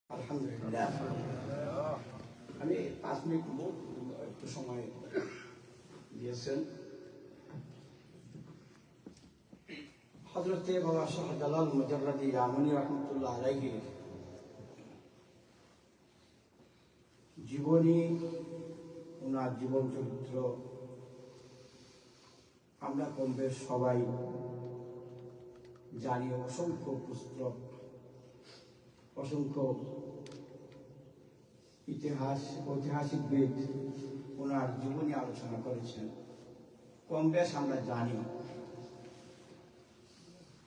আলহামদুলিল্লাহ আমি 5 মিনিট একটু সময় দিয়েছেন। হযরতে বাবা শাহজালাল মুজাররদি ইয়ামানী রাহমাতুল্লাহ আলাইহি জীবনী, ওনার জীবন চরিত্র আমরা কম বেশ সবাই জানি। অসংখ্য পুস্তক, অসংখ্য ঐতিহাসিকবিদ ওনার জীবনী আলোচনা করেছেন, কম বেশ আমরা জানি।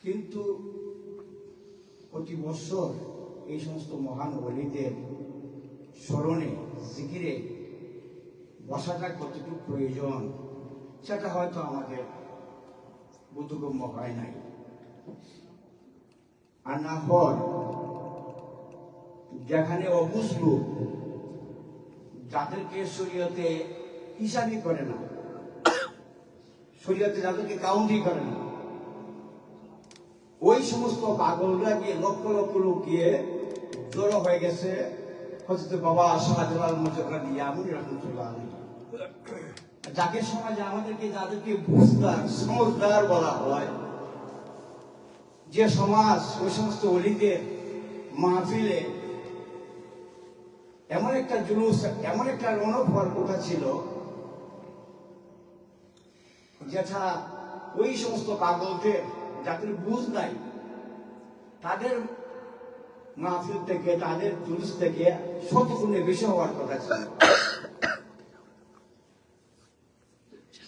কিন্তু প্রতি বছর এই সমস্ত মহান ওলিদের স্মরণে জিকিরে বসাটা কতটুকু প্রয়োজন সেটা হয়তো আমাদের বোধগম্য হয় নাই। আর না হয় যেখানে অবুঝলু যাদেরকে শরীয়তে হিসাবই করে না, শরীয়তে যাদেরকে কাউন্টই করে না, ওই সমস্ত পাগলরা গিয়ে লক্ষ লক্ষ লোক গিয়ে জড়ো হয়ে গেছে হযরত বাবা শাহজালাল মুজাররদি ইয়ামানী রাহমাতুল্লাহ আলাইহি, যাকে সমাজে আমাদেরকে যাদেরকে বুঝদার সমঝদার বলা হয়, যে সমাজ ওই সমস্ত ওলিদের মাহফিলে এমন একটা জুলুস, এমন একটা রৌনক হওয়ার কথা ছিল যেটা ওই সমস্ত পাগলদের যাদের বুঝ নাই তাদের মাহফিল থেকে, তাদের জুলুস থেকে শতগুণে বেশি হওয়ার কথা ছিল।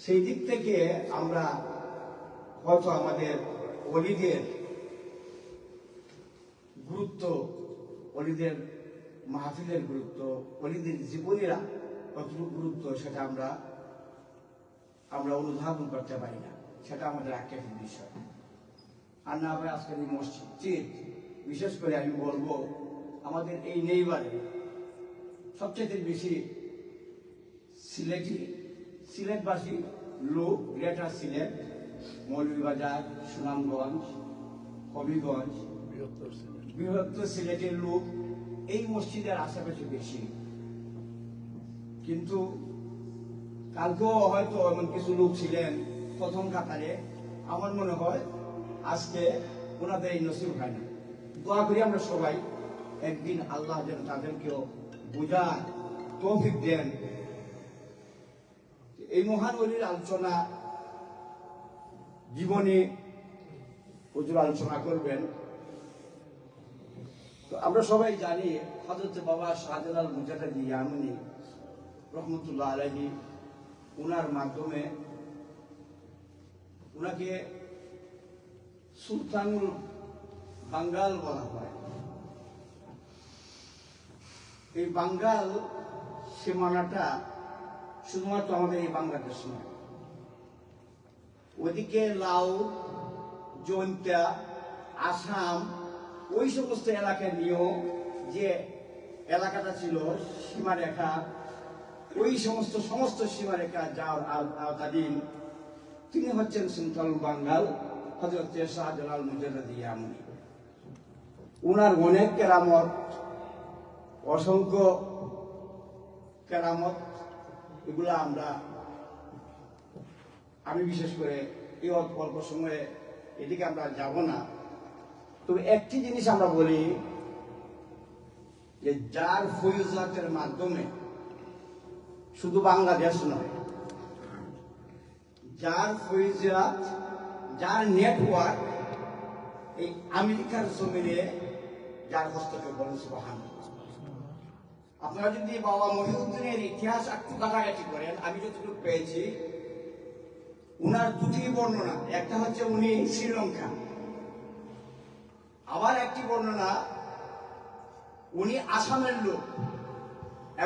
সেই দিক থেকে আমরা হয়তো আমাদের ওলিদের গুরুত্ব, ওলিদের মাহফিলের গুরুত্ব, ওলিদের জীবনীরা কতটুকু গুরুত্ব সেটা আমরা অনুধাবন করতে পারি না। সেটা আমাদের আক্ষেপের বিষয়। আর না হয় আজকের এই মসজিদ, বিশেষ করে আমি বলবো আমাদের এই নেইবারে সবচেয়ে বেশি সিলেটবাসী লোক, গ্রেটার সিলেট, মৌলভীবাজার, সুনামগঞ্জ, হবিগঞ্জ, বৃহত্তর সিলেটের লোক এই মসজিদের আশেপাশে বেশি। কিন্তু কালকেও হয়তো এমন কিছু লোক ছিলেন প্রথম কাতারে, আমার মনে হয় আজকে ওনাদের এই নসিব হয় না। দোয়া করি আমরা সবাই একদিন আল্লাহ যেন তাদেরকেও বোঝার তৌফিক দেন। এই মহান ওলির আলোচনা, জীবনে হুজুর আলোচনা করবেন। তো আমরা সবাই জানি হযরত বাবা শাহজালাল মুজাররদি ইয়ামানী রাহমাতুল্লাহ আলাইহি, ওনার মাধ্যমে ওনাকে সুলতানুল বাঙ্গাল বলা হয়। এই বাঙ্গাল সীমানাটা শুধুমাত্র আমাদের এই বাংলাদেশ নয়, ওদিকে লাউ, জৈন্তা, আসাম, ওই সমস্ত এলাকা নিয়েও যে এলাকাটা ছিল সীমারেখা, ওই সমস্ত সীমারেখা যার আওতাধীন তিনি হচ্ছেন সুলতানুল বাঙ্গাল হযরত শাহজালাল মুজাররদি ইয়ামানী। উনার অনেক কেরামত, অসংখ্য কেরামত, এগুলা আমি বিশেষ করে এই অল্প সময়ে এদিকে আমরা যাব না। তবে একটি জিনিস আমরা বলি যে যার ফয়ুজাতের মাধ্যমে শুধু বাংলাদেশ নয়, যার ফয়ুজাত, যার নেটওয়ার্ক এই আমেরিকার জমিনে যার হস্তক্ষেপ বলেন সুবহানাল্লাহ। আপনারা যদি বাবা মহিউদ্দিনের ইতিহাস একটু কাটাকাটি করেন, আমি যতটুকু পেয়েছি উনার দুটি বর্ণনা, একটা হচ্ছে উনি শ্রীলঙ্কা, আবার একটি বর্ণনা উনি আসামের লোক,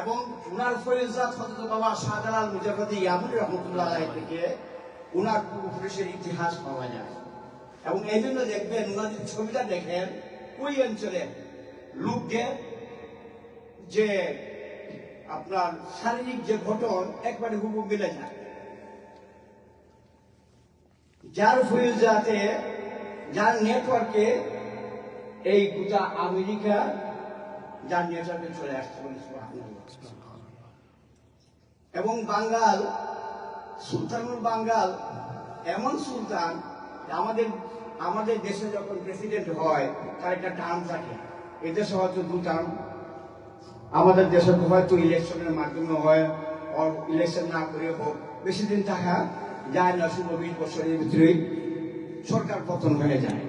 এবং উনার ফয়ুজাত হযরত বাবা শাহজালাল মুজাররদি ইয়ামানী রাহমাতুল্লাহ আলাইহি থেকে উনার পূর্বপুরুষের ইতিহাস পাওয়া যায়। এবং এই জন্য দেখবেন উনার যদি ছবিটা দেখেন, ওই অঞ্চলের লোকদের যে আপনার শারীরিক যে গঠন একবারে হুবহু মিলে যায়। যার ফয়ুজাতে, যার নেটওয়ার্কে এই গোটা আমেরিকা যার নেটওয়ার্কে চলে আসছে। এবং বাঙ্গাল সুলতানুল বাঙ্গাল এমন সুলতান, আমাদের দেশে যখন প্রেসিডেন্ট হয় তার একটা টার্ম থাকে। এদেশে হয়তো 2 টার্ম, আমাদের দেশে হয়তো ইলেকশনের মাধ্যমে হয়, ইলেকশন না করে হোক, বেশি দিন থাকা যায় না, 16-20 বছরের ভিতরেই সরকার পতন হয়ে যায়।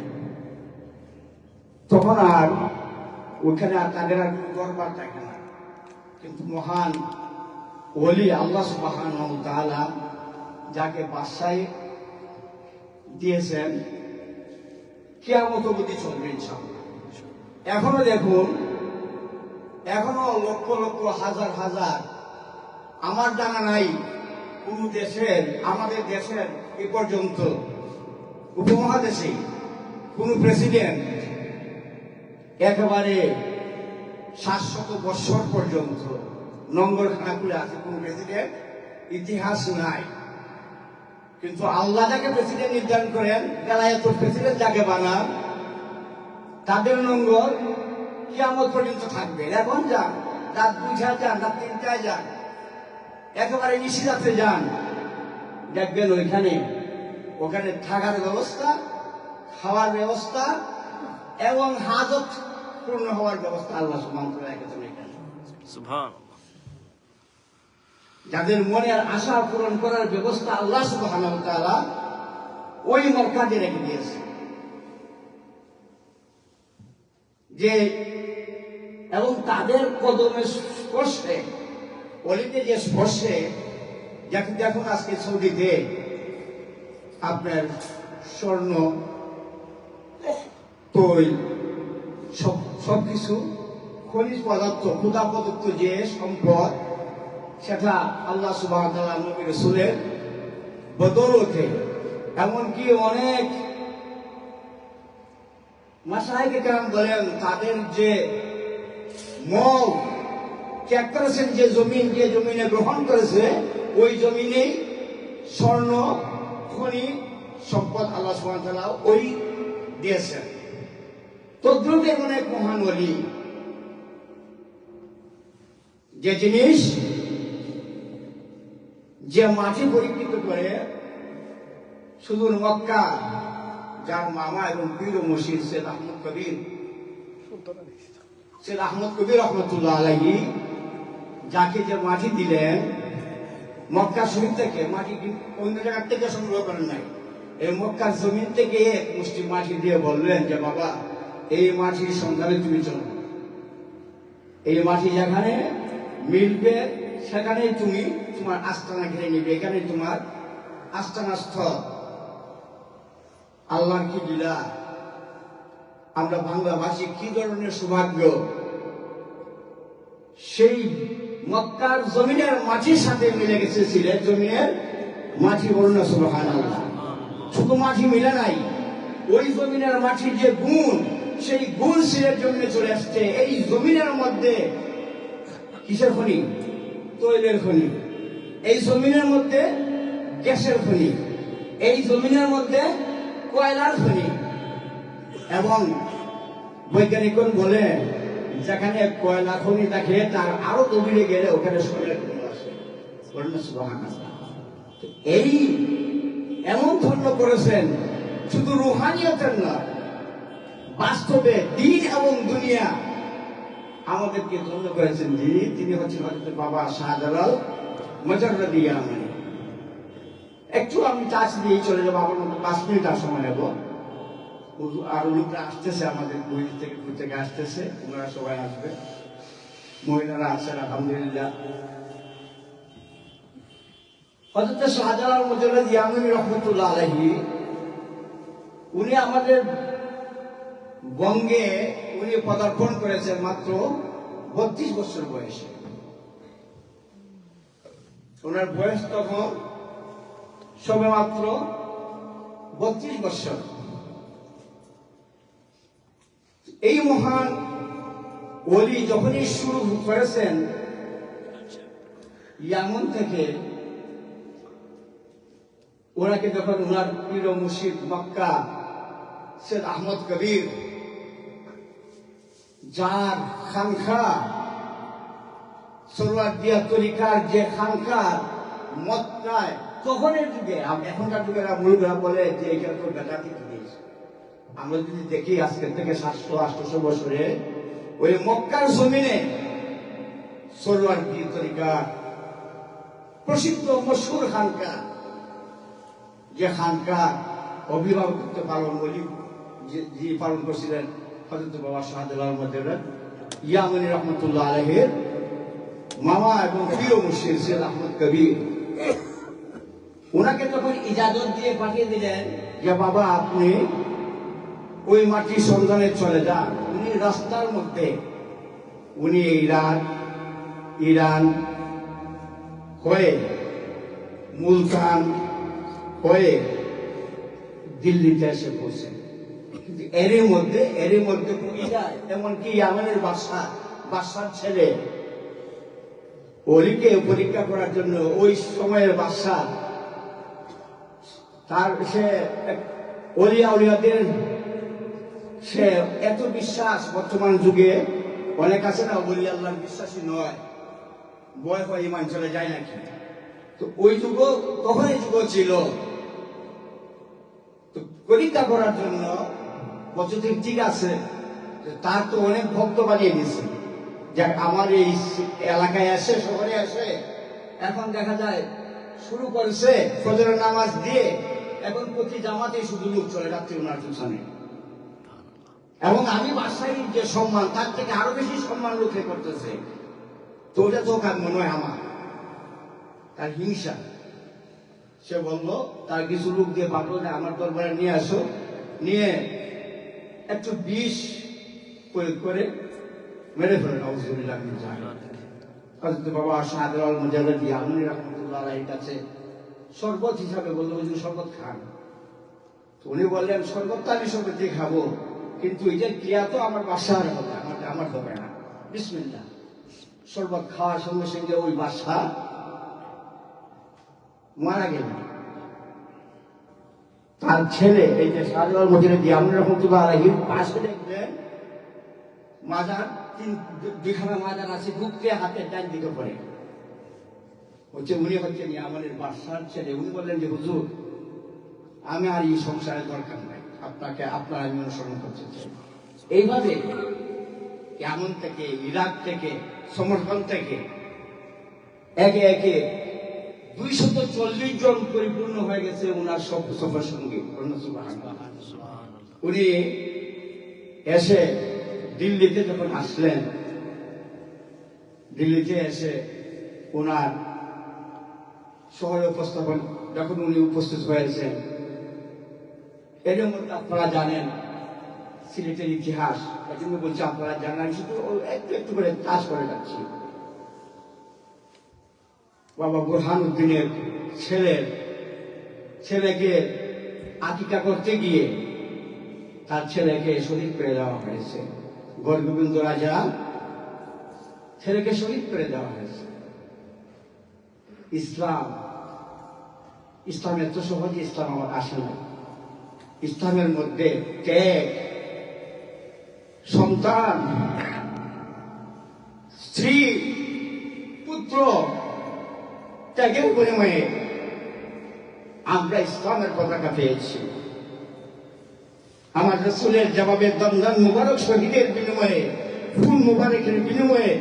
তখন আর ওইখানে আর তাদের আর কোনো দরবার থাকে না। কিন্তু মহান ওলি আল্লাহ সুবহানাহু ওয়া তাআলা যাকে বাদশাহী দিয়েছেন, কিয়ামত অবধি চলবে ইনশাআল্লাহ। এখনো দেখুন, এখনো লক্ষ লক্ষ হাজার হাজার, আমার জানা নাই কোন দেশের, আমাদের দেশের এ পর্যন্ত উপমহাদেশে কোন প্রেসিডেন্ট একেবারে 700 বছর পর্যন্ত নঙ্গরখানা খুলে আছে, কোন প্রেসিডেন্ট ইতিহাস নাই। কিন্তু আল্লাহ যাকে প্রেসিডেন্ট নির্ধারণ করেন, বেলায়েতুল প্রেসিডেন্ট যাকে বানান, তাদের নঙ্গর কিয়ামত পর্যন্ত থাকবে। এখন যান, রাত 2টায় যান, রাত 3টায় যান, একেবারে নিশিরাতে যান, দেখবেন ওখানে থাকার ব্যবস্থা, খাওয়ার ব্যবস্থা এবং হাজত পূর্ণ হওয়ার ব্যবস্থা আল্লাহ সুবহানাহু ওয়া তাআলা রেখেছেন এখানে। সুবহানাল্লাহ। যাদের মনের আশা পূরণ করার ব্যবস্থা আল্লাহ সুবহানাহু ওয়া তাআলা ওই মক্কাতে রেখে দিয়েছে। যে এবং তাদের কদমে স্পর্শে, অলিতে যে স্পর্শে, দেখুন আজকে সৌদিতে আপনার স্বর্ণ, তৈল, সবকিছু খনিজ পদার্থ, ক্ষুধা প্রদত্ত যে সম্পদ, সেটা আল্লাহ সুবহানাহু ওয়া তাআলা নবী রাসূলের বদৌলতে, এমনকি অনেক মাশায়েখে কেরাম বলেন তাদের যে মল ত্যাগ করেছেন, যে জমিনে গ্রহণ করেছে, ওই জমিনেই স্বর্ণ খনি সম্পদ আল্লাহ সুবহানাহু ওয়া তাআলা ওই দিয়েছেন। তদ্রুপের অনেক মহান ওলি, যে জিনিস, যে মাটি পরীক্ষিত করে সুদূর মক্কা, যার মামা এবং পীর ও মুর্শিদ সৈয়দ আহমদ কবির রহমতুল্লাহ আলাইহি, যাকে যে মাটি দিলেন মক্কা শরীফ থেকে, মাটি অন্য জায়গার থেকে সংগ্রহ করেন নাই, এই মক্কার জমিন থেকে এক মুষ্টি মাটি দিয়ে বললেন যে বাবা, এই মাটির সন্ধানে তুমি চলো, এই মাটি যেখানে মিলবে সেখানেই তুমি তোমার আস্তানা ঘিরে নিবে, এখানে তোমার আস্তানা স্থল। আল্লাহর কি লীলা! আমরা বাংলাভাষী কি ধরনের সৌভাগ্য, সেই মক্কার জমিনের মাটির সাথে মিলে গেছে সিলেট জমিনের মাটি। বলুন না সুবহানাল্লাহ। শুধু মাটি মিলে নাই, ওই জমিনের মাটির যে গুণ, সেই গুণ সিলেট জমিনে চলে আসছে। এই জমিনের মধ্যে কিসের খনি? তৈলের খনি। এই জমিনের মধ্যে গ্যাসের খনি, এই জমিনের মধ্যে কয়লার খনি। এবং বৈজ্ঞানিকগণ বলে, যেখানে কয়লা খনি থাকে তার আরো গভীরে গেলে ওখানে সোনার খনি আছে। সুবহানাল্লাহ। এই এমন ধন্য করেছেন, শুধু রুহানিয়তের নয়, বাস্তবে দিন এবং দুনিয়া আমাদেরকে ধন্য করেছেন। তিনি হচ্ছেন হযরত বাবা শাহজালাল মুজাররদি ইয়ামানি। একটু আমি টাচ দিয়ে চলে যাবো, আমার মতো 5 মিনিট আর সময় নেব। আর লোকরা আসতেছে, আমাদের বই থেকে থেকে আসতেছে, ওনারা সবাই আসবে, মহিলারা আছেন আলহামদুলিল্লাহ। হযরত শাহজালাল মুজাররদি ইয়ামানি রহমতুল্লাহ আলাইহি, উনি আমাদের বঙ্গে উনি পদার্পণ করেছেন মাত্র 32 বছর বয়সে। ওনার বয়স তখন সবে মাত্র 32 বছর। এই মহান ওলি যখনই শুরু করেছেন ইয়ামন থেকে, ওনাকে যখন ওনার পীর ও মুর্শিদ মক্কা সৈয়দ আহমদ কবির যার খানখা সরওয়ার্দিয়া তরিকার যে খানকার মত নাই, তখনের যুগে, এখনকার যুগে মূলরা বলে যে এটা তো বেদাতি জিনিস। আমরা যদি দেখি আজকের থেকে 700-800 বছরে ওই মক্কার জমিনে সরওয়ার্দি তরিকার প্রসিদ্ধ মশহুর খানকা, যে খানকা অভিভাবকত্ব পালন বলি যে পালন করছিলেন হযরত বাবা শাহজালাল মুজাদ্দিদ ইয়ামানি রহমতুল্লাহ আলাইহির মামা এবং প্রিয় মুর্শিদ সৈয়দ আহমদ কবির, ওনাকে তখন ইজাজত দিয়ে পাঠিয়ে দিলেন যে বাবা আপনি ওই মাটির সন্ধানে চলে যান। উনি রাস্তার মধ্যে উনি ইরান হয়ে মুলতান হয়ে দিল্লিতে এসে পৌঁছেন। কিন্তু এরই মধ্যে পুড়ে যায়, এমনকি ইয়ামানের বাদশার ছেলে অলিকে পরীক্ষা করার জন্য ওই সময়ের বাদশা তার সে অলিয়াদের সে এত বিশ্বাস, বর্তমান যুগে অনেক আছে না বলি আল্লাহর বিশ্বাসী নয়, ভয় হয় ইমান চলে যায় নাকি। তো ওই যুগ তখন এই যুগ ছিল। তো পরীক্ষা করার জন্য বছর ঠিক আছে, তার তো অনেক ভক্ত বানিয়ে দিয়েছে, যাক আমার এই এলাকায় আসে, শহরে আসে, এখন দেখা যায় শুরু করেছে ফজরের নামাজ দিয়ে, এখন প্রতি জামাতে শুধু লোক চলে যাচ্ছে ওনার পিছনে। এবং আমি বাসায় যে সম্মান, তার থেকে আরো বেশি সম্মান লোকে করতেছে। তো ওটা তো মনে হয় আমার তার হিংসা। সে বললো তার কিছু লোক দিয়ে পাঠলো যে আমার দরবারে নিয়ে আসো, নিয়ে একটু বিষ প্রয়োগ করে মেরে ফেলেন। আউযুবিল্লাহ মিন যালিক। হযরত বাবা শাহজালাল মুজাদ্দিদ ইয়ামানি রাহমাতুল্লাহ আলাইহির কাছে শরবত হিসাবে বললো হুজুর শরবত খান। তো উনি বললেন শরবত তো আমি শরবত দিয়ে খাবো, কিন্তু এটার ক্রিয়া তো আমার বাসার হবে, আমার হবে না। বিসমিল্লাহ। শরবত খাওয়ার সঙ্গে সঙ্গে ওই বাসা মারা গেল। তার ছেলে এই যে শাহজালাল মুজাদ্দিদ ইয়ামানি রাহমাতুল্লাহ আলাইহির পাশে দেখবেন মাজার, দুইখানা মাজার আছে, ঢুকতে হাতের ডান দিকে পড়ে হচ্ছে উনি হচ্ছেন ইয়ামানের বাদশার ছেলে। উনি বললেন যে হুজুর আমি আর এই সংসারের দরকার নাই, আপনার আমি অনুসরণ করতে চাই। এইভাবে ইয়ামান থেকে, ইরাক থেকে, সমরকন্দ থেকে একে একে 240 জন পরিপূর্ণ হয়ে গেছে ওনার সফর সঙ্গী। উনি এসে দিল্লিতে যখন আসলেন, দিল্লিতে এসে ওনার শহরে উপস্থাপন যখন উনি উপস্থিত হয়েছেন, এর মধ্যে আপনারা জানেন সিলেটের ইতিহাস, এই জন্য বলছি আপনারা জানেন, শুধু একটু একটু করে কাজ করে যাচ্ছি। বাবা বুরহানুদ্দিনের ছেলেকে আকিকা করতে গিয়ে তার ছেলেকে শহীদ করে দেওয়া হয়েছে। গড়গোবিন্দ রাজা ছেলেকে শহীদ করে দেওয়া হয়েছে। ইসলাম এত সহজে ইসলাম আমার আসে না। ইসলামের মধ্যে ত্যাগ, সন্তান, স্ত্রী, পুত্র ত্যাগের বিনিময়ে আমরা ইসলামের পতাকা পেয়েছি। আমার রাসূলের জবাবে দমদম মুবারক শহীদের বিনিময়ে, ফুল মুবারকের বিনিময়ে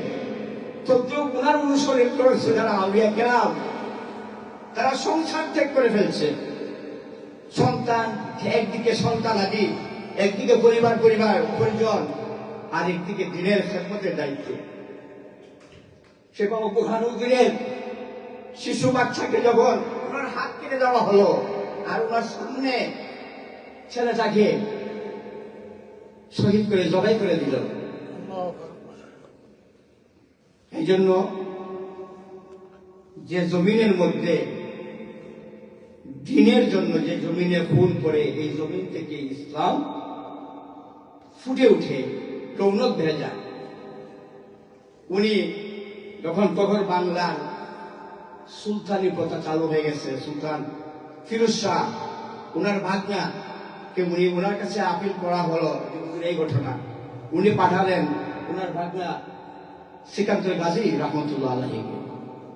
ওনার অনুসরণ করেছে যারা আউলিয়া কেরাম, তারা সংসার ত্যাগ করে ফেলছে। সন্তান একদিকে সন্তানাদি, একদিকে পরিবার পরিজন, আর একদিকে দিনের খেদমতের দায়িত্ব। সে বাবা বুরহানুদ্দিনের শিশু বাচ্চাকে যখন ওনার হাত কেটে দেওয়া হলো, আর ওনার সামনে ছেলেটাকে শহীদ করে জবাই করে দিল। এই জন্য যে জমিনের মধ্যে দিনের জন্য যে জমিনে খুন করে, এই জমিন থেকে ইসলাম ফুটে উঠে রৌনক বেড়ে যায়। উনি তখন বাংলার সুলতানি প্রথা চালু হয়ে গেছে। সুলতান ফিরোজ শাহ ওনার ভাগনা কে উনি ওনার কাছে আপিল করা হলো এই ঘটনা, উনি পাঠালেন ওনার ভাগনা সিকান্দর গাজী রহমতুল্লাহ আলাইহিকে,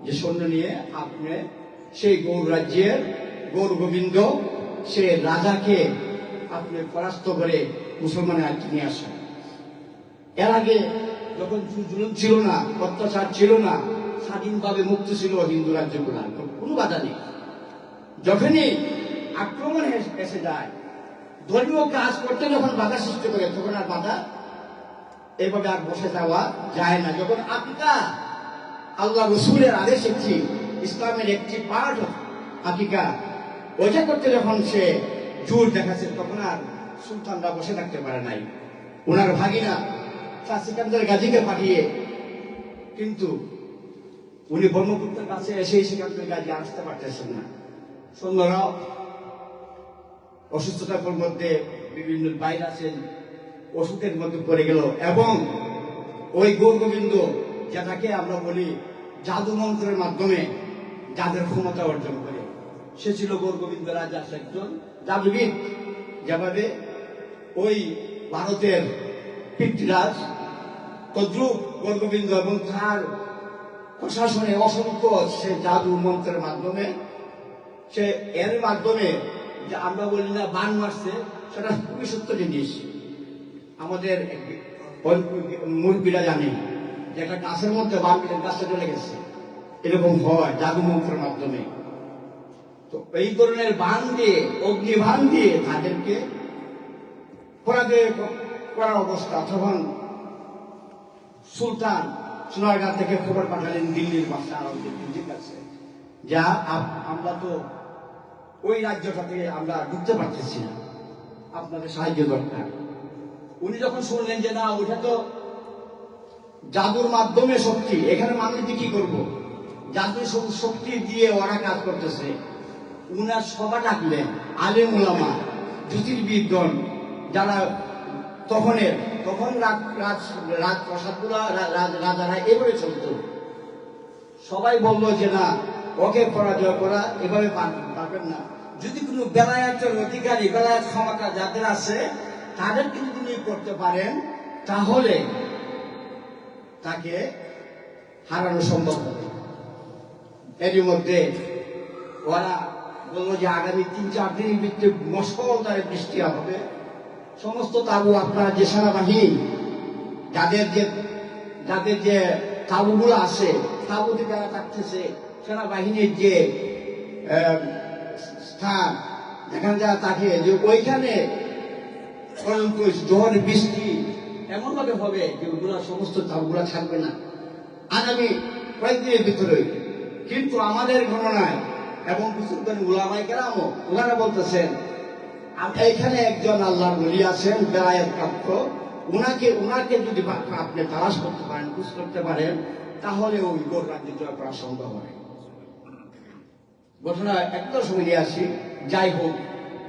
যে সৈন্য নিয়ে আপনি সেই গৌর রাজ্যের গৌর গোবিন্দ সে রাজাকে আপনি পরাস্ত করে মুসলমানের রাজ্যে নিয়ে আসেন। এর আগে যখন জুলুম ছিল না, অত্যাচার ছিল না, স্বাধীনভাবে মুক্ত ছিল হিন্দু রাজ্যগুলা, কোনো বাধা নেই। যখনই আক্রমণ এসে যায়, ধর্মীয় কাজ করতে যখন বাধা সৃষ্টি করে, তখন আর বাধা এইভাবে আর বসে যাওয়া যায় না। যখন আকিকা আল্লাহ রসুলের আদেশ একটি ইসলামের একটি পার্ট আকিকা, ওইটা করতে যখন সে জোর দেখাচ্ছে, তখন আর সুলতানরা বসে থাকতে পারে নাই। ওনার ভাগিনা সিকান্দর গাজীকে পাঠিয়ে, কিন্তু উনি ব্রহ্মপুত্রের কাছে এসে সিকান্দর গাজী আসতে পারতেছেন না। সৈন্যরাও অসুস্থতার মধ্যে বিভিন্ন ভাইরাসের ওষুধের মধ্যে পড়ে গেল, এবং ওই গৌর গোবিন্দ, যেটাকে আমরা বলি জাদু মন্ত্রের মাধ্যমে যাদের ক্ষমতা অর্জন করে, সে ছিল গৌর গোবিন্দ রাজা একজন জাদুবিদ। যেভাবে ওই ভারতের পৃথ্বীরাজ তদ্রুপ গৌর গোবিন্দ এবং তার প্রশাসনে অসংখ্য সে জাদু মন্ত্রের মাধ্যমে, সে এর মাধ্যমে যে আমরা বলি না বান মারছে, সেটা খুবই সত্য জিনিস। আমাদের মুরব্বীরা জানে যে একটা গাছের মধ্যে বান দিলে গাছটা চলে গেছে, এরকম হয় জাদু মন্ত্রের মাধ্যমে। তো এই ধরনের বান দিয়ে, অগ্নিবাণ দিয়ে তাদেরকে পরাজয় করার অবস্থা। তখন সুলতান সোনারগাঁ থেকে খবর পাঠালেন দিল্লির বাদশাহ আলমগীর কাছে, যা আমরা তো ওই রাজ্যটাতে আমরা ঢুকতে পারতেছি না, আপনাদের সাহায্য দরকার। উনি যখন শুনলেন যে না, ওটা তো জাদুর মাধ্যমে শক্তি, এখানে মানুষ দিয়ে কি করবো, জাদুর শক্তি দিয়ে ওরা কাজ করতেছে, উনার সভা ডাকলেন আলেম ওলামা, জ্যোতির্বিদগণ, যারা তখন রাজপ্রাসাদগুলো রাজারা এভাবে চলত। সবাই বললো যে না, ওকে পরাজয় করা এভাবে পারবেন না। যদি কোনো বেলায়েতের অধিকারী, বেলায়েত ক্ষমতা যাদের আছে, তাদের কিন্তু তিনি করতে পারেন, তাহলে তাকে হারানো সম্ভব হবে। এরই মধ্যে ওরা বললো যে আগামী 3-4 দিনের ভিতরে মুষলধারে বৃষ্টি হবে। সমস্ত তাবু, আপনার যে সেনাবাহিনী যাদের যে তাবুগুলো আছে, তাবুতে যারা থাকতেছে, সেনাবাহিনীর যে স্থান যেখানে যারা থাকে, যে ওইখানে ঝড় বৃষ্টি এমন ভাবে হবে যে ওগুলা সমস্ত তাবুগুলা থাকবে না আগামী কয়েকদিনের ভিতরে। কিন্তু আমাদের গণনায় এবং বুজুর্গান উলামায়ে কেরামও ওনারা বলতেছেন, এখানে একজন আল্লাহর ওলি আছেন বেলায়েত প্রাপ্ত, উনাকে যদি আপনি তালাশ করতে পারেন, খুঁজ করতে পারেন, তাহলে ওই গৌর রাজ্য জয় করা সম্ভব হয়। ঘটনা একদম সময় আসি। যাই হোক,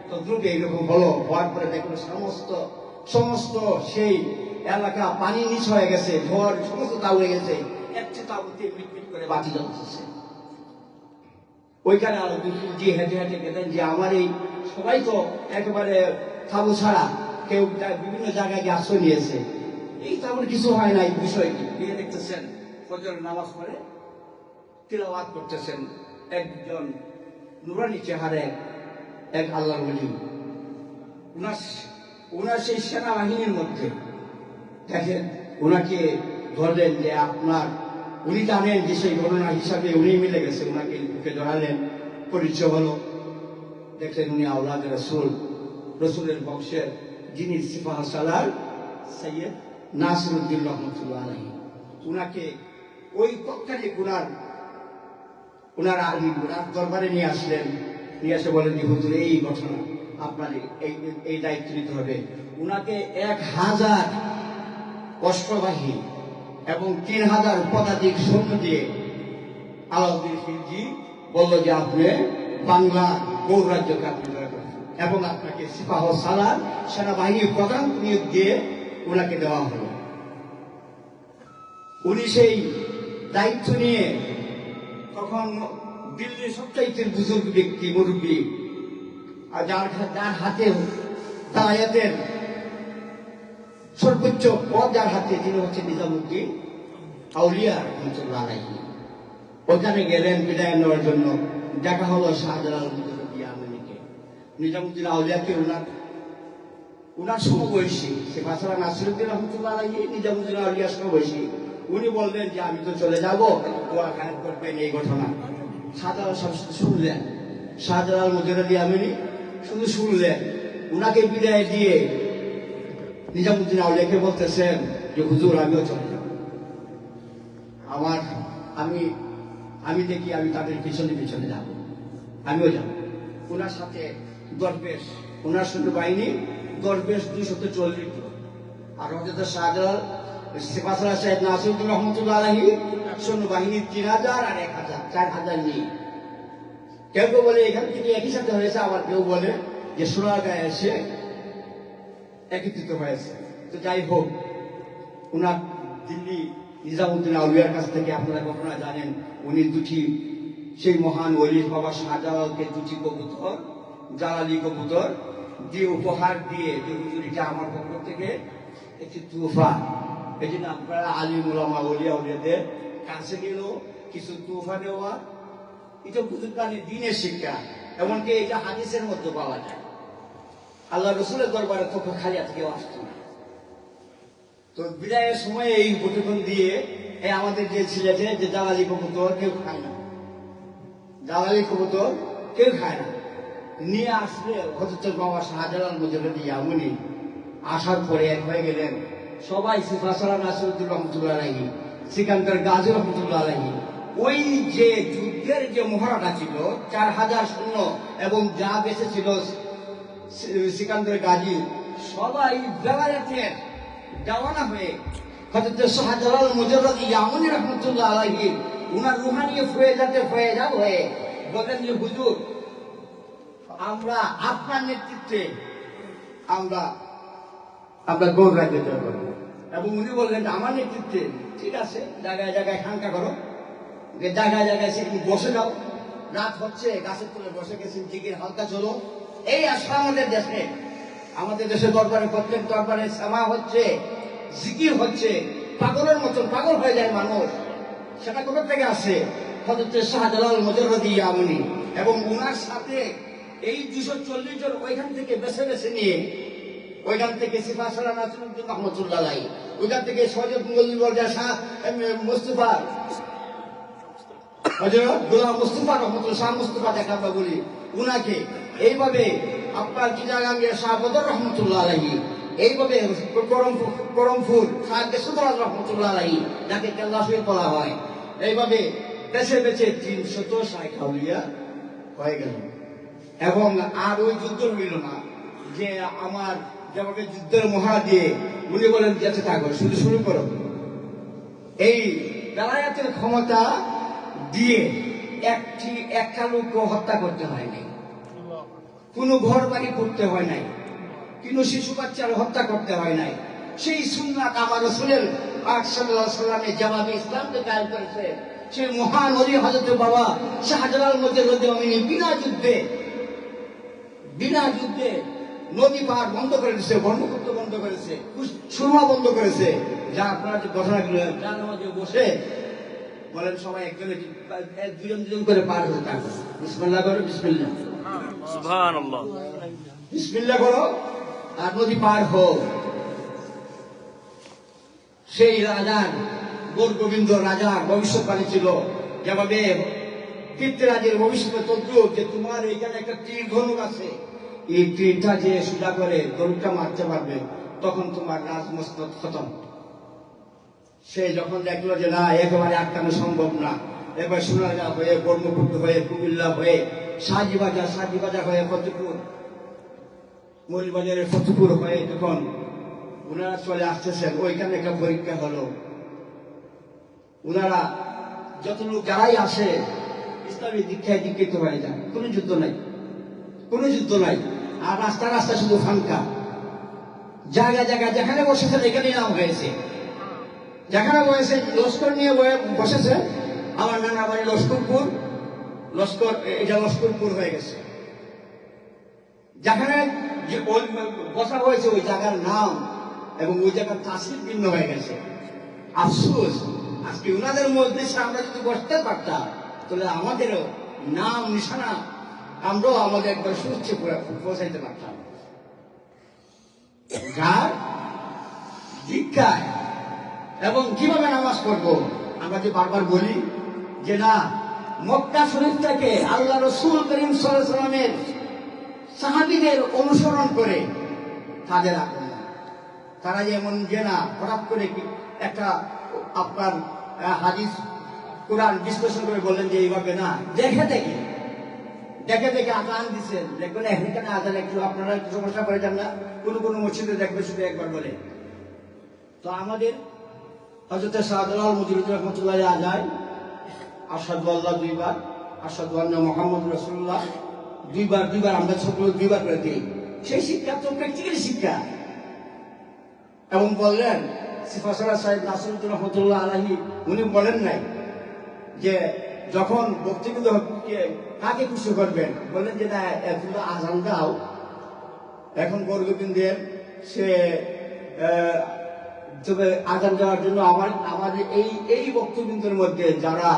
তদ্রুপ এইরকম হওয়ার পরে দেখুন সমস্ত সেই এলাকা পানি নিচ হয়ে গেছে, ঝড় সমস্ত তাউ হয়ে গেছে, একটি তাবুতে মিটমিট করে বাতি জ্বলতেছে। ওইখানে আরো যে হেঁটে হেঁটে গেলেন যে আমার এই সবাই তো একেবারে তাবু ছাড়া, কেউ বিভিন্ন জায়গায় গিয়ে আশ্রয় নিয়েছে, এই তাবুর কিছু হয় না। এই বিষয়টি দিয়ে দেখতেছেন, ফজরের নামাজ পড়ে তিলাওয়াত করতেছেন একজন নুরানি চেহারে এক আল্লাহর ওলি। উনার সেই সেনাবাহিনীর মধ্যে দেখেন, উনাকে ধরলেন যে উনি জানেন যে সেই ঘটনা হিসাবে উনি মিলে গেছে, উনাকে বুকে ধরালেন, পরিচয় হলো। দেখলেন উনি আওলাদ রসুলের বংশের যিনি সিপাহ সালার সৈয়দ নাসিরউদ্দিন রহমতুল্লাহ আলাইহি। উনাকে ওই তৎকালীন উনার দরবারে নিয়ে আসলেন, নিয়ে এসে বলেন যে হুজুর এই ঘটনা, আপনার এই দায়িত্ব নিতে হবে। উনাকে 1000 অশ্ববাহী এবং 3000 পদাতিক সৈন্য দিয়ে আলাউদ্দিন খিলজি বলল যে আপনি বাংলা গৌর রাজ্যকে আপনি জয় করেছেন, এবং আপনাকে সিপাহ সালার সেনাবাহিনীর প্রধান নিয়োগ দিয়ে ওনাকে দেওয়া হলো। উনি সেই দায়িত্ব নিয়ে তখন দিল্লির সবচাইতে বুজুর্গ ব্যক্তি, মুরব্বী, আর যার হাতে দায়াতের সর্বোচ্চ পদ যার হাতে তিনি হচ্ছেন নিজামুদ্দিন আউলিয়া রহমতুল্লাহ আলাইহি। ওখানে গেলেন বিদায় নেওয়ার জন্য, দেখা হলো শাহজালাল ইয়ামানিকে। নিজামুদ্দিন আউলিয়াকে উনার সমবয়সী শেখ হাসান নাসিরুদ্দিন রহমতুল্লাহ আলাইহি নিজামুদ্দিন আউলিয়ার সমবয়সী। উনি বললেন যে আমি তো চলে যাব, দোয়া খায়ের করবেন এই ঘটনা। শাহজালাল সব শুনলেন, শাহজালাল মুজাররদ ইয়ামানি শুধু শুনলেন। উনাকে বিদায় দিয়ে নিজামুদ্দিন আউলিয়াকে বলতেছেন যে হুজুর আমিও চলে যাব, আমি দেখি আমি তাদের পিছনে পিছনে যাব, আমিও যাব। ওনার সাথে দরবেশ, ওনার সৈন্যবাহিনী দরবেশ 240 জন, আর হযরত শাহজালাল সিপাহসালার সাহেব নাসিরুদ্দিন রহমতুল্লাহ আলাইহি সৈন্যবাহিনী 3000 আর 1000, 4000 নিয়ে। কেউ কেউ বলে এখান থেকে একই সাথে হয়েছে, আবার কেউ বলে যে সোনারগাঁয়ে এসে একত্রিত হয়েছে। তো যাই হোক, ওনার দিল্লি নিজামুদ্দিন আউলিয়ার কাছ থেকে আপনারা ঘটনা জানেন, উনি সেই মহান ওলি বাবা শাহজালালকে 2টি কবুতর, জালালি কবুতর দিয়ে উপহার দিয়ে যে হুজুর এটা আমার পক্ষ থেকে একটি তোহফা। এই জন্য আপনারা আলিম উলামা ওলিয়া উলিয়াদের কাছে গেলেও কিছু তোহফা দেওয়া, এটা বুজুর্গানি দ্বীনের শিক্ষা। এমনকি এটা হাদিসের মধ্যে পাওয়া যায়। আল্লাহ রসুলের দরবারে তোহফা খালি আজকে আসতো না। তো বিদায়ের সময় এই উপটোকন দিয়ে আমাদের যে ছেলেতে যে জালালি কবুতর কেউ খায় না, জালালি কবুতর কেউ খায় না, নিয়ে আসলে হযরত বাবা শাহজালাল মুজাররদ ইয়ামানি আসার পরে এক হয়ে গেলেন সবাই। সিপাহসালার নাসিরুদ্দিন রহমতুল্লাহ আলাইহি, সিকান্দার গাজী রহমতুল্লাহ আলাইহি, ওই যে যুদ্ধের যে মহড়াটা ছিল 4000 সৈন্য এবং যা বেঁচে ছিল সিকান্দার গাজী, সবাই বেলায়েতের দেওয়ানা হয়ে হযরত শাহজালাল মুজাররদ ইয়ামানি রহমতুল্লাহ আলাইহি উনার রুহানি ফয়েজাতে ফয়েজা হয়ে বলেন যে হুজুর আমরা আপনার নেতৃত্বে আমরা গৌর রাজ্যে জয় করব। এবং উনি বললেন আমার নেতৃত্বে ঠিক আছে, জায়গায় জায়গায় খানকা করো, জায়গায় জায়গায় সেখানে বসে যাও, রাত হচ্ছে গাছের তলে বসে গেছে, জিকির হালকা চলো। এই আসলে আমাদের দেশে দরবারে, প্রত্যেক দরবারে সামা হচ্ছে, জিকির হচ্ছে, পাগলের মতন পাগল হয়ে যায় মানুষ। সেটা কোথা থেকে আসে? হযরত শাহজালাল মুজাররদ ইয়ামানি এবং উনার সাথে এই 240 জন ওইখান থেকে বেছে বেছে নিয়ে, ওইখান থেকে সিপাহসালার নাসিরুদ্দিন রহমতুল্লাহ আলাইহি, ওইখান থেকে সৈয়দ মুজিবুর শাহ মুস্তাফা, হযরত গোলাম মুস্তাফা রহমতুল্লাহ, শাহ মুস্তাফা যাকে আমরা বলি, উনাকে এইভাবে আপনার চিটাগাঙ্গের শাহ বদর রহমতুল্লাহ আলাইহি, এইভাবে করমপুর শাহ কেশবরাজ রহমতুল্লাহ আলাইহি যাকে কেল্লা শহীদ বলা হয়, এইভাবে বেছে বেছে 360 আউলিয়া হয়ে গেল। এবং আর ওই যুদ্ধ হইল না যে আমার যেভাবে যুদ্ধের মহড়া দিয়ে উনি বলেন যেতে থাকো, শুরু করো। এই বেলায়েতের ক্ষমতা দিয়ে একটা লোককে হত্যা করতে হয় নাই, কোনো ঘর বাড়ি করতে হয় নাই, কোনো শিশু বাচ্চার হত্যা করতে হয় নাই। সেই সুন্নাত আমার রাসূলের পাক সাল্লাল্লাহু আলাইহি ওয়াসাল্লামের জবাবে ইসলামকে কায়েম করেছে সেই মহান ওলি হযরত বাবা শাহজালাল মুজাররদ ইয়ামানি বিনা যুদ্ধে নদী পার বন্ধ করে দিয়েছে, ব্রহ্মপুত্র বন্ধ করেছে, সুরমা বন্ধ করেছে। যা আপনারা যে ঘটনাগুলো যার মাঝে বসে বলেন সবাই একজনে দুজন করে পার হতে থাকবে। বিসমিল্লাহ করো, বিসমিল্লাহ, সুবহানাল্লাহ, বিসমিল্লাহ করো আর নদী পার হোক। সেই রাজার গোবিন্দ রাজার ভবিষ্যৎবাণী ছিল, যেভাবে কীর্তিরাজের ভবিষ্যতে তদ্রুপ যে তোমার এইখানে একটা তীর ধনুক আছে, এই তীরটা যে সোজা করে ধনুকটা মারতে পারবে তখন তোমার রাজমস্তক খতম। সে যখন দেখলো যে না একেবারে আটকানো সম্ভব না, এবার সোনারগাঁ হয়ে, ব্রহ্মপুত্র হয়ে, কুমিল্লা হয়ে, সাজিবাজার হয়ে ফতেপুর, মৌলবাজারের ফতেপুর হয়ে যখন ওনারা চলে আসতেছেন, ওইখানে একটা পরীক্ষা হলো। ওনারা যত লোক যারাই আসে ইসলামী দীক্ষায় দীক্ষিত হয়ে যায়, কোনো যুদ্ধ নাই। আর রাস্তা শুধু ফাঙ্কা, জায়গা যেখানে বসেছেন এখানে নাম হয়েছে, যেখানে বসেছে লস্কর নিয়ে বসেছে। আমার নানা বাড়ি লস্করপুর, এটা লস্করপুর হয়ে গেছে। যেখানে বসা হয়েছে ওই জায়গার নাম এবং ওই জায়গার তাসির ভিন্ন হয়ে গেছে। আফসোস, আজকে ওনাদের মধ্যে আমরা যদি বসতে পারতাম তাহলে আমাদেরও নাম নিশানা আমরাও আমাদের একবার সুস্থ পৌঁছাইতে পারতাম। যার দীক্ষায় এবং কিভাবে নামাজ পড়বো আমরা যে বারবার বলি যে না, মক্কা শরীফ থেকে আল্লাহ রসুল করিম সাল্লাল্লাহু আলাইহি ওয়াসাল্লামের সাহাবীদের অনুসরণ করে তাদের আক্রমণ, তারা যেমন যে না হঠাৎ করে একটা আপনার হাদিস কোরআন বিশ্লেষণ করে বললেন যে এইভাবে না, দেখে দেখে আজান দিচ্ছেন, দেখবেন এখানে আজান একটু আপনারা একটু সমস্যা করে যান না, কোনো মসজিদে দেখবে শুধু একবার বলে। তো আমাদের হযরত শাহজালাল মুজাহিদ রহমাতুল্লাহ আলাইহি আশহাদু আল্লাহ দুইবার, আশহাদু আন্না মুহাম্মদ রাসূলুল্লাহ দুইবার আমরা সকল দুইবার করে দিই। সেই শিক্ষা তো প্র্যাকটিক্যাল শিক্ষা। এবং বললেন সিফাসারা সাহেব নাসিরুদ্দিন রহমতুল্লাহ আলাইহি, উনি বলেন নাই যে যখন বক্তব্য কাকে খুশি করবেন, বললেন যে না এখন তো আজান দাও, এখন বর্গবিন্দের সে তবে আজান দেওয়ার জন্য আমাদের এই বক্তব্যের মধ্যে যারা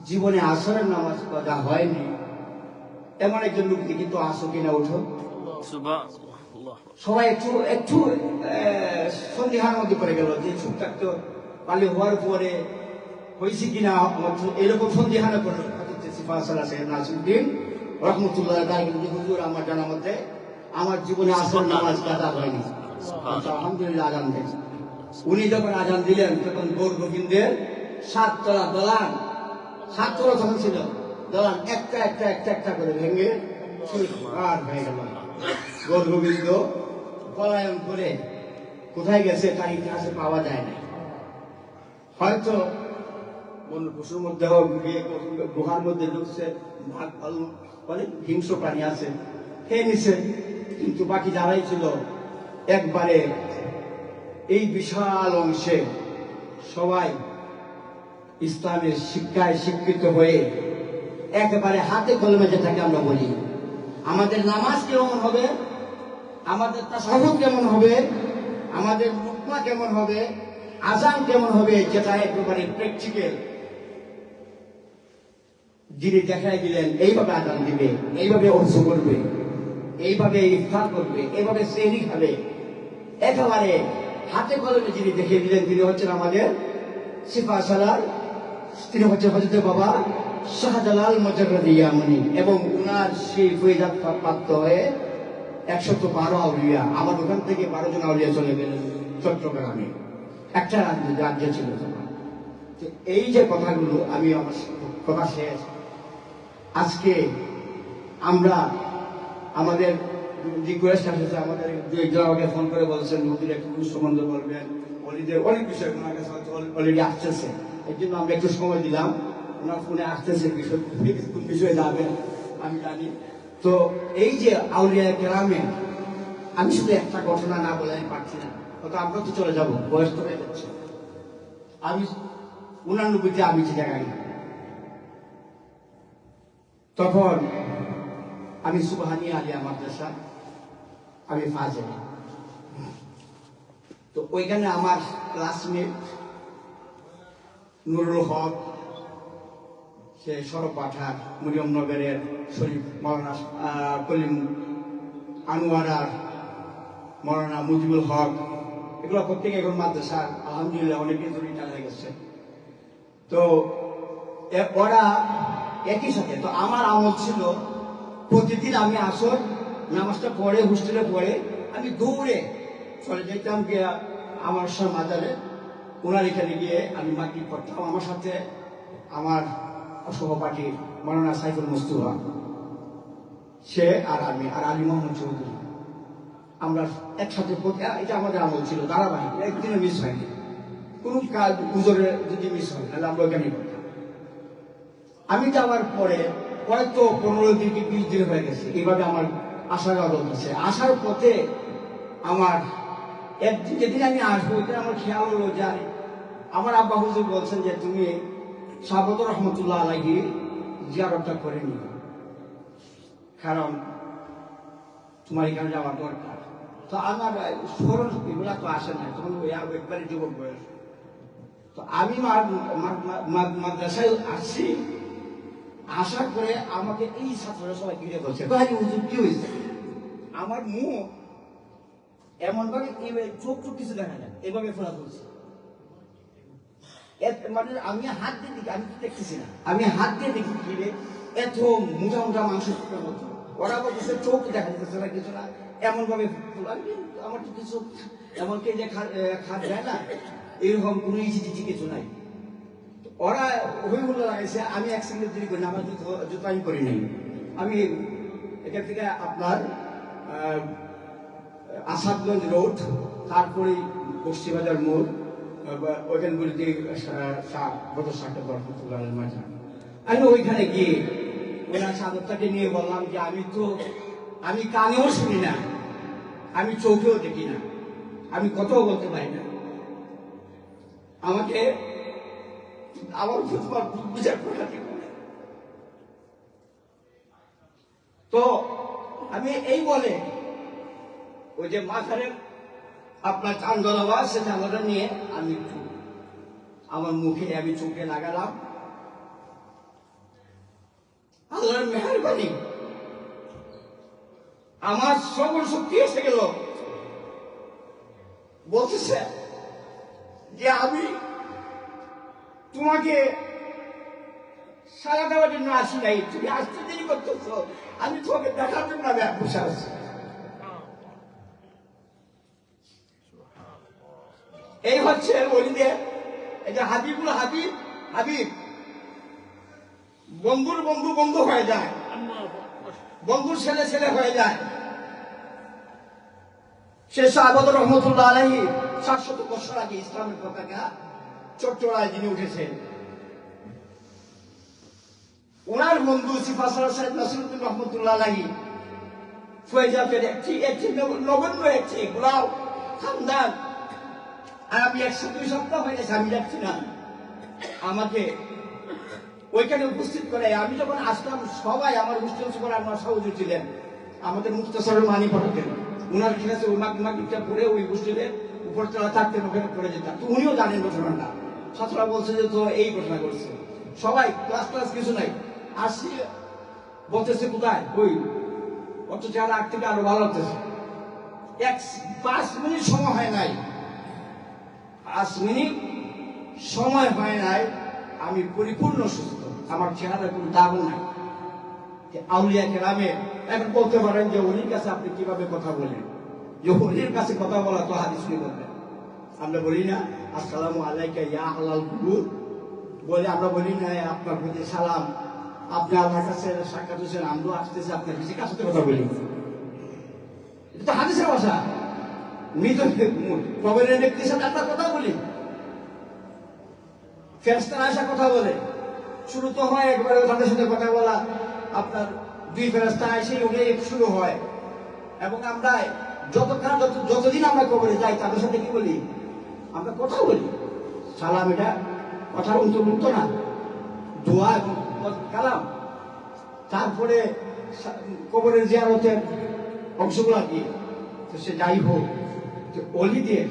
জীবনে আসরের নামাজ পড়া হয়নি এমন একজন লোককে কিন্তু আসো কিনা উঠো। সবাই একটু সন্দেহার মধ্যে পড়ে গেল যে চুপ থাকতো পালি হওয়ার পরে হয়েছে কিনা, এরকম সন্দেহানে পড়ে নাসিরুদ্দিন রহমতুল্লাহ তাই কিন্তু হুজুর আমার জানার মধ্যে আমার জীবনে আসর নামাজ কাদা হয়নি। আলহামদুলিল্লাহ আজান দেন। উনি যখন আজান দিলেন তখন গৌর গোবিন্দের 7 তলা দলান, 7 তলা তখন ছিল, দলান একটা করে ভেঙে আর হয়ে গেল। গৌর গোবিন্দ পলায়ন করে কোথায় গেছে তার ইতিহাসে পাওয়া যায় না। হয়তো পশুর মধ্যে গুহার মধ্যে ঢুকছে, অনেক হিংস্র প্রাণী আছে, খেয়ে নিছে। কিন্তু বাকি যারাই ছিল একবারে এই বিশাল অংশে সবাই ইসলামের শিক্ষায় শিক্ষিত হয়ে একেবারে হাতে কলমে যেটাকে আমরা বলি, আমাদের নামাজ কেমন হবে, আমাদের তাসাহুদ কেমন হবে, আমাদের লুকমা কেমন হবে, আজান কেমন হবে, যেটা একেবারে প্র্যাকটিক্যাল যিনি দেখাই দিলেন এইভাবে আজান দিবে, এইভাবে ওযু করবে, এইভাবে ইফতার করবে, এইভাবে সেহরি খাবে, একেবারে হাতে কলমে যিনি দেখিয়ে দিলেন তিনি হচ্ছেন আমাদের সিফাসালার, তিনি হচ্ছেন হযরত বাবা শাহজালাল মুজাররদি ইয়ামানি। এবং উনার সেই ফয়জাত প্রাপ্ত হয়ে 112 আউলিয়া, আমার ওখান থেকে 12 জন আউলিয়া চলে গেলেন চট্টগ্রামে, একটা রাজ্য ছিল। এই যে কথাগুলো আমি আমার কথা শেষ, আজকে আমরা আমাদের রিকোয়েস্ট আসছে, আমাদের একজন আমাকে ফোন করে বলছেন নদীর একটু সম্বন্ধ বলবেন, অলিদের অনেক বিষয় ওনার কাছে অলরেডি আসতেছে, এই জন্য আমরা একটু সময় দিলাম। ওনার ফোনে আসতেছে বিষয়, কোন বিষয়ে যাবেন আমি জানি। তো এই যে আউলিয়া কেরামে আমি শুধু একটা ঘটনা না বলে আমি পারছি না, হয়তো আমরা তো চলে যাবো, বয়স তো হয়ে যাচ্ছে। আমি 89-তে আমি চিটাগাং, তখন আমি সুবহানিয়া আলিয়া মাদ্রাসা, আমি ফাজেল। তো ওইখানে আমার ক্লাসমেট নুরুল হক, সে সরব পাঠার মরিয়মনগরের শরীফ মৌলানা কলিম আনোয়ারার, মৌলানা মুজিবুল হক, এগুলো প্রত্যেকে এখন মাদ্রাসার আলহামদুলিল্লাহ অনেকে রিটায়ার হয়ে গেছে। তো ওরা একই সাথে, তো আমার আমল ছিল প্রতিদিন আমি আসর নামাজটা পড়ে হোস্টেলে পড়ে আমি দৌড়ে চলে যেতাম গিয়ে আমার মাজারে, ওনার এখানে গিয়ে আমি মাগরিব পড়তাম। আমার সাথে আমার সহপাঠী মৌলানা সাইফুল মুস্তুফা, সে আর আমি আর আলী মোহাম্মদ চৌধুরী, আমরা একসাথে এটা আমাদের আমল ছিল ধারাবাহিক, একদিনে মিস হয়নি। কোন কাজ উজরে যদি মিস হয় তাহলে আমরা ওখানে করতাম। আমি যাওয়ার পরে তো 15 দিন কি 20 দিন হয়ে গেছে, এইভাবে আমার আসার আদত আছে। আসার পথে আমার একদিন যেদিন আমি আসবো ওইদিন আমার খেয়াল হলো যে আমার আব্বা হুজুর বলছেন যে তুমি শাহাবত রহমতুল্লাহ আলাইহি জিয়ারতটা করে নিও, কারণ তোমার এখানে যাওয়া দরকার। তো আমার স্মরণ এগুলা তো আসে না, তখন ওই একবারে যুবক বয়স। তো আমি মাদ্রাসায় আসছি, আসার পরে আমাকে এই ছাত্ররা সবাই ঘিরে বলছে, হুজুর কি হয়েছে? আমার মুখ এমন ভাবে চোখ চোখ কিছু দেখা যায়, এভাবে ফোলা তুলছে। মানে আমি হাত দিয়ে দেখি, আমি তো দেখতেছি না, আমি হাত দিয়ে দেখি ঘিরে এত মোটা মোটা মাংস মতো। ওরা বলতেছে চোখ দেখা যেতেছে না, কিছু না, এমন ভাবে আমার তো কিছু এমনকি যে খাট যায় না, এরকম কোনো ইজি কিছু নাই। ওরা হইগুলো লাগাইছে, আমি এক সেকেন্ড দেরি করি না, আমার জুতো আমি করি নাই। আমি এখান থেকে আপনার আসাদগঞ্জ রোড, তারপরে বস্তিবাজার মোড়, ওইখান বলতে মাঝা, আমি ওইখানে গিয়ে ওনার চাদরটাকে নিয়ে বললাম যে আমি কানেও শুনি না, আমি চোখেও দেখি না, আমি কথাও বলতে পারি না, আমাকে আমার বিচার করতে। তো আমি এই বলে ওই যে মাথারে আপনার চান্দলা, সে চান্দলা নিয়ে আমি একটু আমার মুখে আমি চোখে লাগালাম। আল্লাহর মেহেরবানি, আমার সকল শক্তি এসে গেল। বলতেছে যে আমি তোমাকে সারা দেওয়ার জন্য আসি নাই, তুমি আসতে দেরি করতেছ, আমি তোমাকে দেখার জন্য আমি বসে আছি। এই হচ্ছে ওলিদের, এই যে হাবিবুল হাবিব, হাবিব বন্ধুর বন্ধু বন্ধু হয়ে যায়, বন্ধুর ছেলে ছেলে হয়ে যায়। শেষ সাহাবত রহমতুল্লাহ আলাইহি 700 বছর আগে ইসলামের পতাকা চট্টগ্রামে যিনি উঠেছেন, ওনার বন্ধু সিফাসার সাহেব নাসিরুদ্দিন রহমতুল্লাহ আলাইহি ফয়েজাবের একটি নগণ্য একটি গোলাও খানদান। আর আমি 102 সপ্তাহ হয়ে গেছে, আমি যাচ্ছি না। আমাকে ওইখানে উপস্থিত করে আমি যখন আসলাম, সবাই আমার মুস্তাফা করার সহযোগী ছিলেন, আমাদের মুস্তাফার মানি পাঠাতেন, উনার কাছে ওই মাগরিবটা পড়ে ওই মসজিদের উপর তলা থাকতেন, ওখানে পড়ে যেতাম। তো উনিও জানেন ঘটনাটা, ছাত্ররা বলছে যে তো এই ঘটনা করছে, সবাই ক্লাস কিছু নাই, আসছি বলতেছে কোথায় ওই, অত যারা আগ থেকে আরো ভালো হতেছে। 5 মিনিট সময় হয় নাই, 5 মিনিট সময় হয় নাই, আমি পরিপূর্ণ সুস্থ, আমার চেহারায় কোনো দাগ নাই। আউলিয়া কেরামের এখন বলতে পারেন যে ওলির কাছে আপনি কিভাবে কথা বলেন, যে ওলির কাছে কথা বলা তো হাদিস নিয়ে বলবেন। আমরা বলি না আসসালামু আলাইকা ইয়া আহলাল কুবুর, বলে আমরা বলি না আপনার প্রতি সালাম, আপনি আল্লাহর কাছে সাক্ষাৎ হচ্ছেন, আমরাও আসতেছি আপনার কাছে, কার সাথে কথা বলি? এটা তো হাদিসের ভাষা। মৃত কবরের ব্যক্তির সাথে আমরা কথা বলি, ফেরেশতারা আসা কথা বলে, শুরু তো হয় একবারে তাদের সাথে কথা বলা, আপনার 2 ফেরেশতা এসে উঠে শুরু হয়। এবং আমরা যতদিন আমরা কবরে যাই তাদের সাথে কি বলি? আমরা কথা বলি, সালাম, এটা কথার অন্তর্ভুক্ত না, দোয়া এবং কালাম। তারপরে কবরের জিয়ারতের অংশগুলো কি, তো সে যাই হোক, অলিদের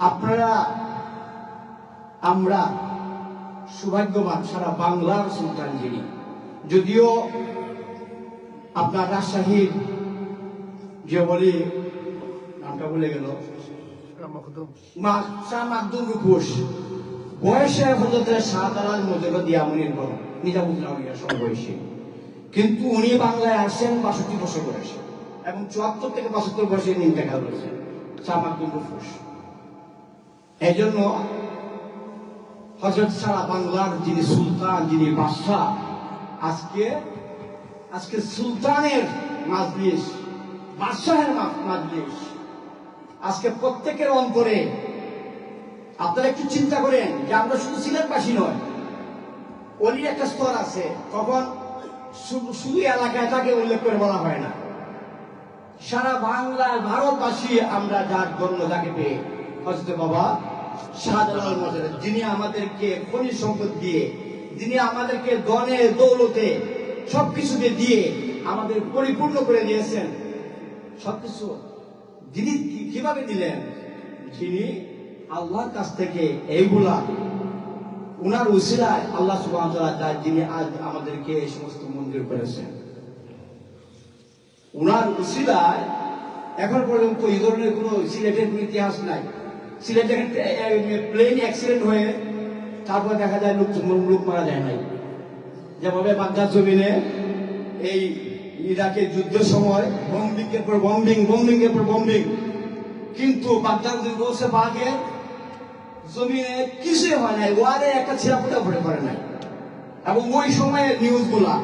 আপনারা আমরা সৌভাগ্যবান, সারা বাংলার সুলতান যিনি, যদিও আপনার রাজশাহীর যে বলি নামটা বলে গেল, শাহ মাকদুম রূপোশ, বয়সে হযরতের শাহজালাল মুজাদ্দিদ ইয়ামানির বড়, নিজামুদ্দিন আউলিয়া সমবয়সী, কিন্তু উনি বাংলায় আসেন 62 বছর বয়সে, এবং 74 থেকে 75 বছরে ইন্তেকাল করেছেন শাহ মাকদুম রূপোশ। এই জন্য হযরত সারা বাংলার যিনি সুলতান, যিনি বাদশাহ, আজকে সুলতানের মাজলিস, বাদশাহের মাজলিস, আজকে প্রত্যেকের অন্তরে। আপনারা একটু চিন্তা করেন যে আমরা শুধু সিলেটবাসী নয়, অলির একটা স্তর আছে, তখন শুধু এলাকায় তাকে উল্লেখ করে বলা হয় না, সারা বাংলার ভারতবাসী আমরা যার জন্য তাকে পেয়ে হযরত বাবা শাহজালাল মুজাদ্দিদ, যিনি আমাদেরকে খনিজ সম্পদ দিয়ে, যিনি আমাদেরকে ধনে দৌলতে সবকিছুকে দিয়ে আমাদের পরিপূর্ণ করে দিয়েছেন, সবকিছু যিনি কিভাবে দিলেন, যিনি আল্লাহর কাছ থেকে এইগুলা উনার উসিলায় আল্লাহ সুবহানাহু ওয়া তাআলা যিনি আজ আমাদেরকে এই সমস্ত মঞ্জুর করেছেন, উনার উসিলায় এখন পর্যন্ত এই ধরনের কোনো সিলেটের কোনো ইতিহাস নাই। সিলেটের প্লেন অ্যাক্সিডেন্ট হয়ে তারপর দেখা যায় লোক মারা যায় নাই, যেভাবে বাগদাদ জমিনে এই ইরাকের যুদ্ধের সময় বম্বিং এর পর বম্বিং, কিন্তু বাগদাদ বলছে বাঘের জমিনে কিছুই হয় নাই, ওয়ারে একটা ছিড়াফোটা ভরে পড়ে নাই। এবং ওই সময়ের নিউজগুলা,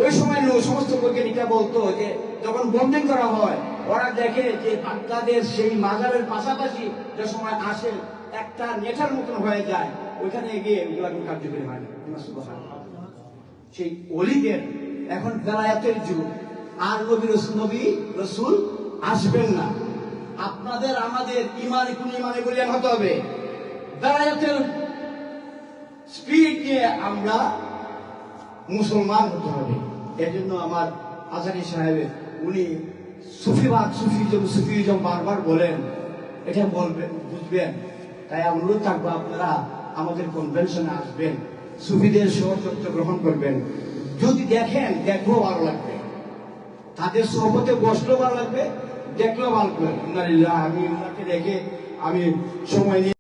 ওই সময় সমস্ত বৈজ্ঞানিকরা বলতো যে যখন বম্বিং করা হয় ওরা দেখে যে বাগদাদের সেই মাজারের পাশাপাশি যে সময় আসে একটা নেটার মতন হয়ে যায়, ওইখানে গিয়ে ওগুলা কোনো কার্যকরী হয় না। সেই অলিদের এখন বেলায়েতের যুগ, আর নবী রসুল আসবেন না। আপনাদের আমাদের ইমানে বলিয়ান হতে হবে, বেলায়েতের স্পিড নিয়ে আমরা মুসলমান হতে হবে। এর জন্য আমার আজারি সাহেবের উনি সুফিজম বারবার বলেন, এটা বলবেন, বুঝবেন। তাই অনুরোধ থাকবো আপনারা আমাদের কনভেনশনে আসবেন, সুফিদের সহযোগিতা গ্রহণ করবেন। যদি দেখেন, দেখলেও ভালো লাগবে, তাদের সহবতে বসলেও ভালো লাগবে, দেখলেও ভালো লাগবে। আমি ওনাকে দেখে আমি সময় নিয়ে